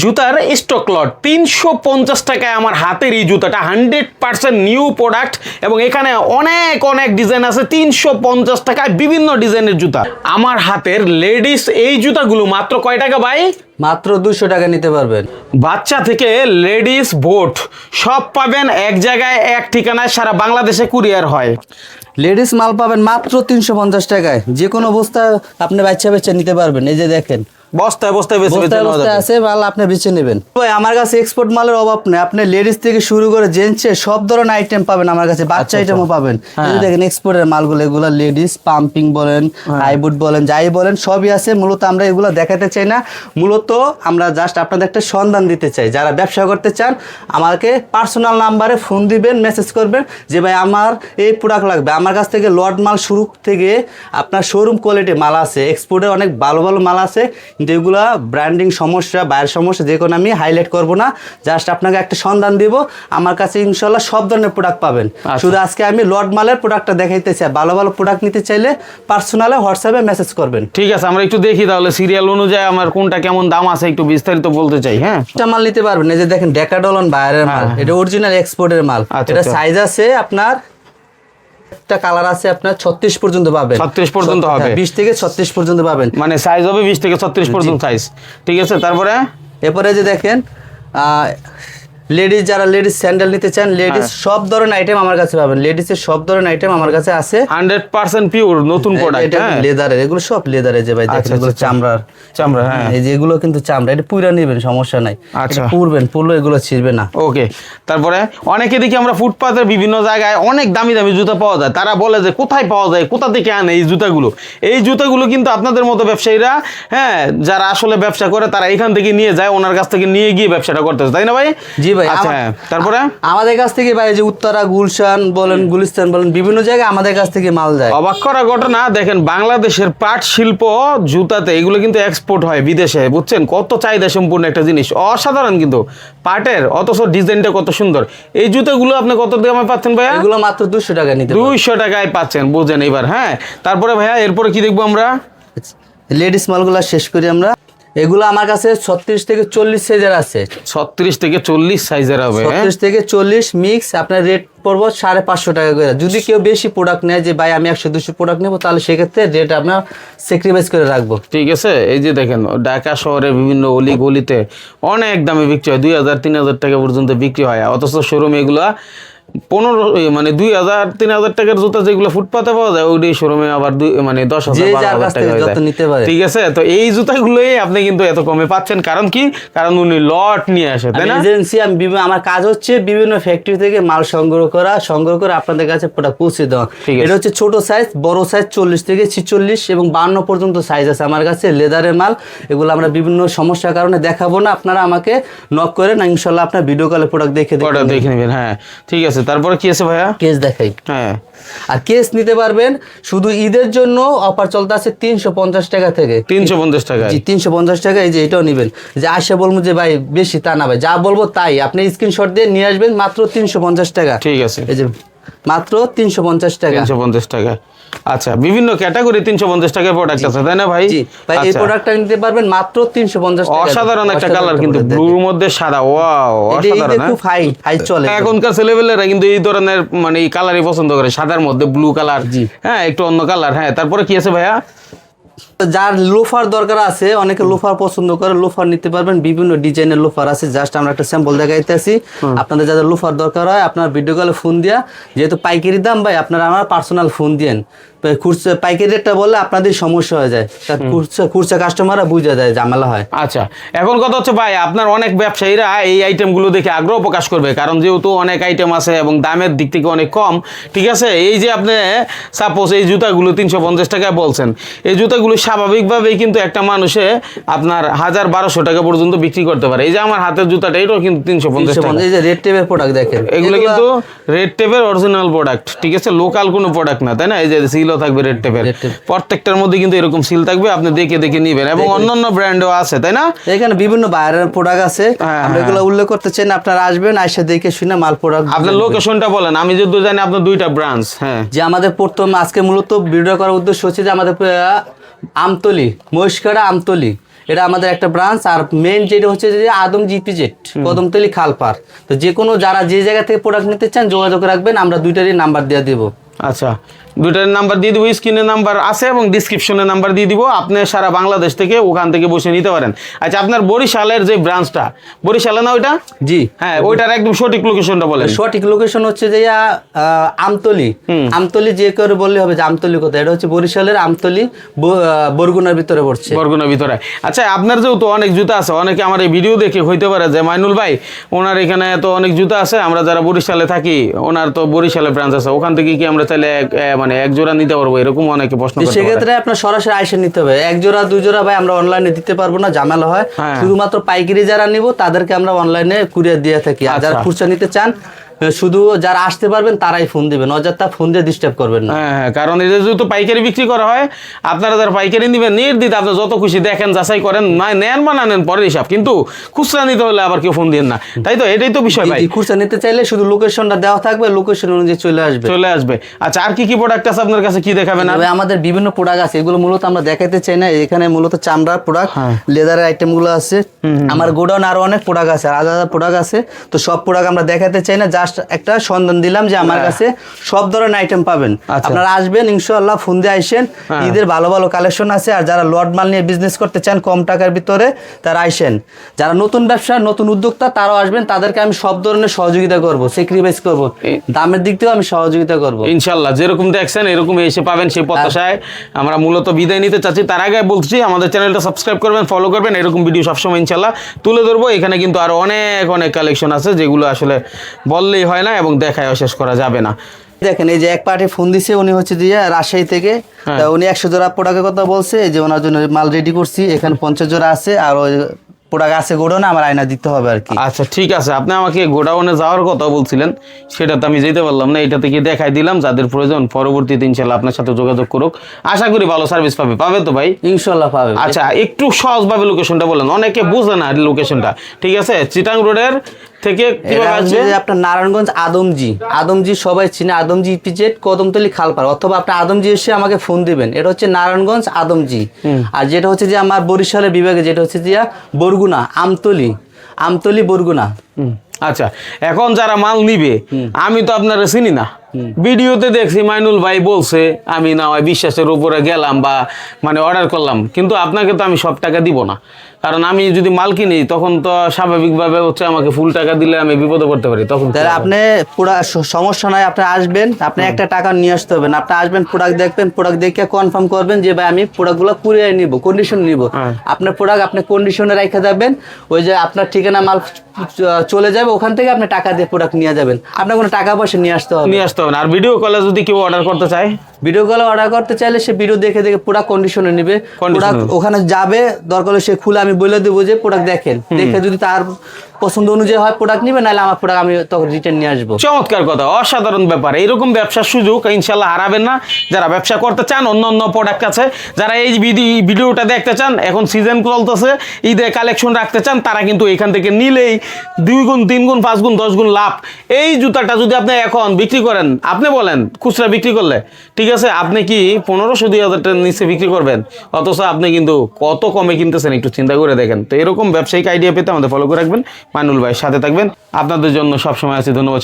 জুতার stock lot 350 টাকায় আমার হাতের এই জুতাটা 100% নিউ প্রোডাক্ট এবং এখানে অনেক অনেক ডিজাইন আছে। 350 টাকায় বিভিন্ন ডিজাইনের জুতা। আমার হাতের লেডিস এই জুতাগুলো মাত্র কয় টাকা ভাই? মাত্র 200 টাকা নিতে পারবেন। বাচ্চা থেকে লেডিস বোট সব পাবেন এক জায়গায়, এক ঠিকানায়, সারা বাংলাদেশে কুরিয়ার হয়। লেডিস মাল পাবেন মাত্র 350 টাকায়, যে কোনো বস্তা আপনি বাচ্চা বাচ্চা নিতে পারবেন। এই যে দেখেন বস্তায় বস্তায় বেশি বস্তায় আছে মাল, আপনি বেছে নেবেন। ভাই আমার কাছে এক্সপোর্ট মালের অভাব নেই, আপনি লেডিস থেকে শুরু করে জেন্টসে সব ধরনের আইটেম পাবেন আমার কাছে, বাচ্চা আইটেমও পাবেন। এই যে দেখেন এক্সপোর্টের মালগুলো, এগুলো লেডিস পাম্পিং বলেন, হাইবুট বলেন, যাই বলেন সবই আছে। মূলত আমরা এগুলো দেখাতে চাই না, মূলত আমরা জাস্ট আপনাদের একটা সন্ধান দিতে চাই। যারা ব্যবসা করতে চান আমাকে পার্সোনাল নাম্বারে ফোন দিবেন, মেসেজ করবেন যে ভাই আমার এই প্রোডাক্ট লাগবে। আমার কাছ থেকে লট মাল শুরু থেকে আপনার শোরুম কোয়ালিটি মাল আছে, এক্সপোর্টের অনেক ভালো ভালো মাল আছে, কিন্তু এগুলা ব্র্যান্ডিং সমস্যা, বাইরের সমস্যা, যে কোনো আমি হাইলাইট করব না। জাস্ট আপনাকে একটা সন্ধান দিব, আমার কাছে ইনশাল্লাহ সব ধরনের প্রোডাক্ট পাবেন। শুধু আজকে আমি লট মালের প্রোডাক্টটা দেখাইতে চাই। ভালো ভালো প্রোডাক্ট নিতে চাইলে পার্সোনালে হোয়াটসঅ্যাপে মেসেজ করবেন। ঠিক আছে, আমরা একটু দেখি তাহলে সিরিয়াল অনুযায়ী আমার কোনটা কেমন দাম আছে একটু বিস্তারিত বলতে চাই। হ্যাঁ, একটা মাল নিতে পারবেন। এই যে দেখেন ডেকাডলন বাইরের মাল, এটা অরিজিনাল এক্সপোর্টের মাল। এটা সাইজ আছে আপনার, একটা কালার আছে আপনার 36 পর্যন্ত পাবেন। 36 পর্যন্ত হবে, 20 থেকে 36 পর্যন্ত পাবেন, মানে সাইজ হবে 20 থেকে 36 পর্যন্ত সাইজ। ঠিক আছে, তারপরে এরপরে যে দেখেন লেডিস, যারা লেডিস স্যান্ডেল নিতে চান, লেডিস সব ধরনের আইটেম আমার কাছে পাবেন। লেডিসের সব ধরনের আইটেম আমার কাছে আছে, 100% পিওর নতুন প্রোডাক্ট। হ্যাঁ, লেদারের, এগুলো সব লেদারের। যে ভাই দেখেন এগুলো চামড়ার, চামড়া। হ্যাঁ, এই যে এগুলো কিন্তু চামড়া, এটা পুরা নেবেন সমস্যা নাই। আচ্ছা, পুরবেন, পুরলো এগুলো ছিড়বে না। ওকে। তারপরে অনেকে দেখি আমরা ফুটপাতের বিভিন্ন জায়গায় অনেক দামি দামি জুতা পাওয়া যায়, তারা বলে যে কোথায় পাওয়া যায়, কোথা থেকে আনে এই জুতাগুলো। এই জুতাগুলো কিন্তু আপনাদের মতো ব্যবসায়ীরা, হ্যাঁ, যারা আসলে ব্যবসা করে তারা এখান থেকে নিয়ে যায়, ওনার কাছ থেকে নিয়ে গিয়ে ব্যবসাটা করতেছে, তাই না ভাই? জি ভাই। আচ্ছা, তারপরে আমাদের কাছ থেকে ভাই যে উত্তরা, গুলশান বলেন, গুলিস্তান বলেন, বিভিন্ন জায়গায় আমাদের কাছ থেকে মাল যায়। অবাক করা ঘটনা, দেখেন বাংলাদেশের পাট শিল্প জুতাতে এগুলো কিন্তু এক্সপোর্ট হয় বিদেশে, বুঝছেন? কত চাহিদা সম্পূর্ণ একটা জিনিস, অসাধারণ কিন্তু পাটের, অথচ ডিজাইনটা কত সুন্দর। এই জুতাগুলো আপনি কত দামে পাচ্ছেন ভাইয়া? এগুলো মাত্র 200 টাকা নিতে, 200 টাকায় পাচ্ছেন, বুঝেন এবার। হ্যাঁ, তারপরে ভাইয়া এরপরে কি দেখবো আমরা? লেডিস মালগুলো শেষ করি আমরা। এগুলো আমার কাছে 36 থেকে 40 সাইজের আছে। 36 থেকে 40 সাইজের হবে। 36 থেকে 40 মিক্স, আপনার রেট পড়বো 550 টাকা করে। যদি কেউ বেশি প্রোডাক্ট নেয়, যে ভাই আমি 100-200 প্রোডাক্ট নেবো, তাহলে সেক্ষেত্রে রেট আপনার স্যাক্রিফাইস করে রাখবো। ঠিক আছে, এই যে দেখেন ঢাকা শহরের বিভিন্ন অলি গলিতে অনেক দামে বিক্রি হয়, 2000-3000 টাকা পর্যন্ত বিক্রি হয়, অথচ শোরুমে এগুলা 2000-3000 টাকার জুতা যেগুলো ফুটপাতে পাওয়া যায়, ওই শোরুমে আবার 10,000-12,000 টাকা। ঠিক আছে, তো এই জুতাগুলোই আপনি কিন্তু এত কমে পাচ্ছেন, কারণ কি? কারণ উনি লট নিয়ে আসে, তাই না? এজেন্সি, আমার কাজ হচ্ছে বিভিন্ন ফ্যাক্টরি থেকে মাল সংগ্রহ করে আপনাদের কাছে প্রোডাক্ট পৌঁছে দেওয়া। এটা হচ্ছে ছোট সাইজ, বড় সাইজ 40 থেকে 46 এবং 52 পর্যন্ত সাইজ আছে আমার কাছে, লেদারের মাল। এগুলো আমরা বিভিন্ন সমস্যার কারণে দেখাবো না, আপনারা আমাকে নক করেন, ইনশাল্লাহ আপনার ভিডিও কলে প্রোডাক্ট দেখে নেবেন। হ্যাঁ, ঠিক আছে, তারপরে কি আছে ভাইয়া? কেস দেখাই। হ্যাঁ, আর কেস নিতে পারবেন শুধু ঈদের জন্য, অফার চলতে আছে 350 টাকা থেকে। 350 টাকা? জি, 350 টাকা। এই যে এটাও নেবেন, যে আসে বলবো যে ভাই বেশি, তা না ভাই, যা বলবো তাই, আপনি স্ক্রিনশট দিয়ে নিয়ে আসবেন, মাত্র 350 টাকা। ঠিক আছে, এই যে মাত্র 350 টাকা। 350 টাকা। আচ্ছা, বিভিন্ন ক্যাটাগরি 350 টাকার প্রোডাক্ট আছে, তাই না ভাই? জি ভাই, এই প্রোডাক্টটা নিতে পারবেন মাত্র 350 টাকা। অসাধারণ একটা কালার কিন্তু, ব্লুর মধ্যে সাদা, ওয়াও, অসাধারণ। খুব হাই চলে এখনকার ছেলেবেলেরা কিন্তু এই ধরনের মানে এই কালারই পছন্দ করে, সাদার মধ্যে ব্লু কালার। হ্যাঁ, একটু অন্য কালার। হ্যাঁ, তারপরে কি আছে ভাইয়া? যার লোফার দরকার আছে, অনেকে লোফার পছন্দ করে, লোফার নিতে পারবেন, বিভিন্ন ডিজাইনের লোফার আছে। জাস্ট আমরা একটা স্যাম্পল দেখাইতেছি, আপনাদের যাদের লোফার দরকার হয় আপনার ভিডিও কলে ফোন দিয়া, যেহেতু পাইকারি দাম ভাই, আপনারা আমার পার্সোনাল ফোন দিয়েন। খুচরা পাইকারি রেটটা বললে আপনাদের সমস্যা হয়ে যায়, খুচরা কাস্টমাররা বুঝে যায়, ঝামেলা হয়। আচ্ছা, এখন কথা হচ্ছে ভাই, আপনার অনেক ব্যবসায়ীরা এই আইটেমগুলো দেখে আগ্রহ প্রকাশ করবে, কারণ যেহেতু অনেক আইটেম আছে এবং দামের দিক থেকে অনেক কম। ঠিক আছে, এই যে আপনি সাপোজ এই জুতাগুলো 350 টাকায় বলছেন, এই জুতাগুলো স্বাভাবিকভাবেই কিন্তু একটা মানুষে আপনার 1000-1200 টাকা পর্যন্ত বিক্রি করতে পারে। এই যে আমার হাতের জুতাটা, এটাও কিন্তু 350 টাকা। এই যে রেড টেপের প্রোডাক্ট দেখেন, এগুলো কিন্তু রেড টেপের অরিজিনাল প্রোডাক্ট। ঠিক আছে, লোকাল কোনো প্রোডাক্ট না, তাই না? এই যে সিলও থাকবে রেড টেপের, প্রত্যেকটার মধ্যে কিন্তু এরকম সিল থাকবে, আপনি দেখে দেখে নিবেন, এবং অন্যান্য ব্র্যান্ডও আছে, তাই না? এখানে বিভিন্ন বাইরের প্রোডাক্ট আছে, আমরা এগুলো উল্লেখ করতে চাই না, আপনারা আসবেন, এসে দেখে শুনে মাল প্রোডাক্ট। আপনার লোকেশনটা বলেন, আমি যদি জানি আপনার 2টা ব্রাঞ্চ। হ্যাঁ, যে আমাদের আজকে মূলত ভিডিও করার উদ্দেশ্য হচ্ছে যে আমাদের আমতলি, মহিষখাড়া আমতলি, এটা আমাদের একটা ব্রাঞ্চ। আর মেইন যেটা হচ্ছে যে আদম জিপিজেড কদমতলী খালপার। তো যে কোনো যারা যে জায়গা থেকে প্রোডাক্ট নিতে চান যোগাযোগ রাখবেন, আমরা দুইটারই নাম্বার দিয়ে দেবো। আচ্ছা, দুইটার নাম্বার দিয়ে দিব, স্ক্রিনে নাম্বার আছে এবং ডিসক্রিপশনে নাম্বার দিয়ে দিব। আপনি সারা বাংলাদেশ থেকে ওখান থেকে বসে নিতে পারেন। আচ্ছা, আপনার বরিশালের যে ব্রাঞ্চটা, বরিশালে না ওইটা? জি হ্যাঁ, ওইটার একদম সঠিক লোকেশনটা বলেন। সঠিক লোকেশন হচ্ছে যে আমতলি। আমতলি যে করে বললে হবে যে আমতলি কোথায়, এটা হচ্ছে বরিশালের আমতলি, বরগুনার ভিতরে পড়ছে। বরগুনার ভিতরে। আচ্ছা, আপনার যেহেতু অনেক জুতা আছে, অনেকে আমার এই ভিডিও দেখে হইতে পারে যে মাইনুল ভাই ওনার এখানে তো অনেক জুতা আছে, আমরা যারা বরিশালে থাকি ওনার তো বরিশালে ব্রাঞ্চ আছে, ওখান থেকে কি আমরা চাইলে মানে এক জোড়া নিতে পারবো, এরকম অনেকে প্রশ্ন করে। সেক্ষেত্রে আপনার সরাসরি আইসা নিতে হবে। এক জোড়া দুই জোড়া ভাই আমরা অনলাইনে দিতে পারবো না, ঝামেলা হয়। শুধুমাত্র পাইকারি যারা নিব তাদেরকে আমরা অনলাইনে কুরিয়ার দিয়ে থাকি। আর যারা খুচরা নিতে চান শুধু যারা আসতে পারবেন তারাই ফোন দিবেন, অযথা ফোন দিয়ে ডিস্টার্ব করবেন না। হ্যাঁ, কারণ এটা যেহেতু পাইকারি বিক্রি করা হয়, আপনারা যারা পাইকারি নিবেন নির্দিত আপনি যত খুশি দেখেন, যাচাই করেন, না নেন বা না নেন পরের হিসাব, কিন্তু খুচরা নিতে হলে আবার কেউ ফোন দিন না, তাই তো? এটাই তো বিষয় ভাই। খুচরা নিতে চাইলে শুধু লোকেশনটা দেওয়া থাকবে, লোকেশন অনুযায়ী চলে আসবে। আচ্ছা, আর কি কি প্রোডাক্ট আছে আপনার কাছে, কি দেখাবেন? আমাদের বিভিন্ন প্রোডাক্ট আছে, এগুলো মূলত আমরা দেখাইতে চাই না। এখানে মূলত চামড়ার প্রোডাক্ট, লেদারের আইটেম গুলো আছে। আমার গোডাউন আরো অনেক প্রোডাক্ট আছে, আলাদা আলাদা প্রোডাক্ট আছে। তো সব প্রোডাক্ট আমরা দেখাতে চাই না, জাস্ট একটা সন্ধান দিলাম যে আমার কাছে সব ধরনের আইটেম পাবেন। আপনারা আসবেন ইনশাআল্লাহ, ফোন দিয়ে আইসেন। ঈদের ভালো ভালো কালেকশন আছে। আর যারা লট মাল নিয়ে বিজনেস করতে চান কম টাকার ভিতরে, তারা আইসেন। যারা নতুন ব্যবসা, নতুন উদ্যোক্তা, তারাও আসবেন। তাদেরকে আমি সব ধরনের সহযোগিতা করব, স্যাক্রিফাইস করব, দামের দিক থেকেও আমি সহযোগিতা করব ইনশাআল্লাহ। যেরকম দেখছেন এরকম এসে পাবেন, সেই প্রত্যাশায় আমরা মূলত বিদায় নিতে চাচ্ছি। তার আগে বলছি আমাদের চ্যানেলটা সাবস্ক্রাইব করবেন, ফলো করবেন, এরকম ভিডিও সবসময় ইনশাআল্লাহ তুলে ধরবো। এখানে কিন্তু আরো অনেক অনেক কালেকশন আছে যেগুলো আসলে বললেই হয় না এবং দেখায় শেষ করা যাবে না। দেখেন, এই যে এক পার্টি ফোন দিছে, উনি হচ্ছে দিয়ে রাজশাহী থেকে। উনি 100 জোড়া প্রোডাক্টের কথা বলছে, এই যে ওনার জন্য মাল রেডি করছি। এখানে 50 জোড়া আছে, আর ওই প্রোডাক্ট আছে গোডাউনে, আমার আয়না দিতে হবে আর কি। আচ্ছা, ঠিক আছে। আপনি আমাকে গোডাউনে যাওয়ার কথা বলছিলেন, সেটা তো আমি যেতে পারলাম না। এটা থেকে দেখাই দিলাম, যাদের প্রয়োজন পরবর্তীতে ইনশাআল্লাহ আপনার সাথে যোগাযোগ করুক। আশা করি ভালো সার্ভিস পাবে তো ভাই? ইনশাআল্লাহ পাবে। আচ্ছা, একটু সহজভাবে লোকেশনটা বলেন, অনেকে বুঝে না লোকেশনটা। ঠিক আছে, চিটাং রোডের থেকে কিভাবে আসবে? আপনার নারায়ণগঞ্জ আদমজি সবাই চিনে, আদমজি ইপিজেড কদমতলী খালপার, অথবা আপনি আদমজি এসে আমাকে ফোন দিবেন। এটা হচ্ছে নারায়ণগঞ্জ আদমজি। আর যেটা হচ্ছে যে আমার বরিশালের বিভাগে, যেটা হচ্ছে যে বরগুনা আমতলি বরগুনা। আচ্ছা, এখন যারা মাল নিবে, আমি তো আপনারা চিনি না, ভিডিওতে দেখছি মাইনুল ভাই বলছে, আমি না হয় বিশ্বাসের উপরে গেলাম বা মানে অর্ডার করলাম, কিন্তু আপনাকে তো আমি সব টাকা দিব না। কারণ আমি যদি মাল কিনি তখন তো স্বাভাবিকভাবে হচ্ছে আমাকে ফুল টাকা দিলে আমি বিপদে পড়তে পারি। তখন আপনি পুরা সমস্যা নাই, আপনি আসবেন, আপনি একটা টাকা নিয়ে আসতে হবে না। আপনি আসবেন, প্রোডাক্ট দেখবেন, প্রোডাক্ট দেখে কনফার্ম করবেন যে ভাই আমি প্রোডাক্টগুলো কুরিয়ার নিব, কন্ডিশন নিব। আপনার প্রোডাক্ট আপনি কন্ডিশনে রেখে যাবেন, ওই যে আপনার ঠিকানা মাল চলে যাবে, ওখান থেকে আপনি টাকা দিয়ে প্রোডাক্ট নিয়ে যাবেন। আপনার কোনো টাকা পয়সা নিয়ে আসতে হবে না। আর ভিডিও কলে যদি কেউ অর্ডার করতে চায়, ভিডিও কলে অর্ডার করতে চাইলে সে ভিডিও দেখে পুরো কন্ডিশনে নিবে। প্রোডাক্ট ওখানে যাবে, দরকার হলে সে খুলে আমি বলে দেবো যে প্রোডাক্ট দেখেন, দেখে যদি তার পছন্দ অনুযায়ী হয় প্রোডাক্ট নিবে, নাহলে আমার প্রোডাক্ট আমি তখন রিটার্ন নিয়ে আসবো। চমৎকার কথা, অসাধারণ ব্যাপার। এইরকম ব্যবসার সুযোগ ইনশাল্লাহ হারাবেন না। যারা ব্যবসা করতে চান, অন্য প্রোডাক্ট আছে, যারা এই ভিডিওটা দেখতে চান, এখন সিজন চলতেছে, ঈদে কালেকশন রাখতে চান, তারা কিন্তু এখান থেকে নিলেই 2 গুণ 3 গুণ 5 গুণ 10 গুণ লাভ। এই জুতাটা যদি আপনি এখন বিক্রি করেন, আপনি বলেন খুচরা বিক্রি করলে, ঠিক আছে, আপনি কি 1500-2000 টাকার নিচে বিক্রি করবেন, অথচ আপনি কিন্তু কত কমে কিনতেছেন একটু চিন্তা করে দেখেন। তো এরকম ব্যবসায়িক আইডিয়া পেতে আমাদের ফলো করে রাখবেন। মাইনুল ভাই সাথে থাকবেন, আপনাদের জন্য সবসময় আছি। ধন্যবাদ।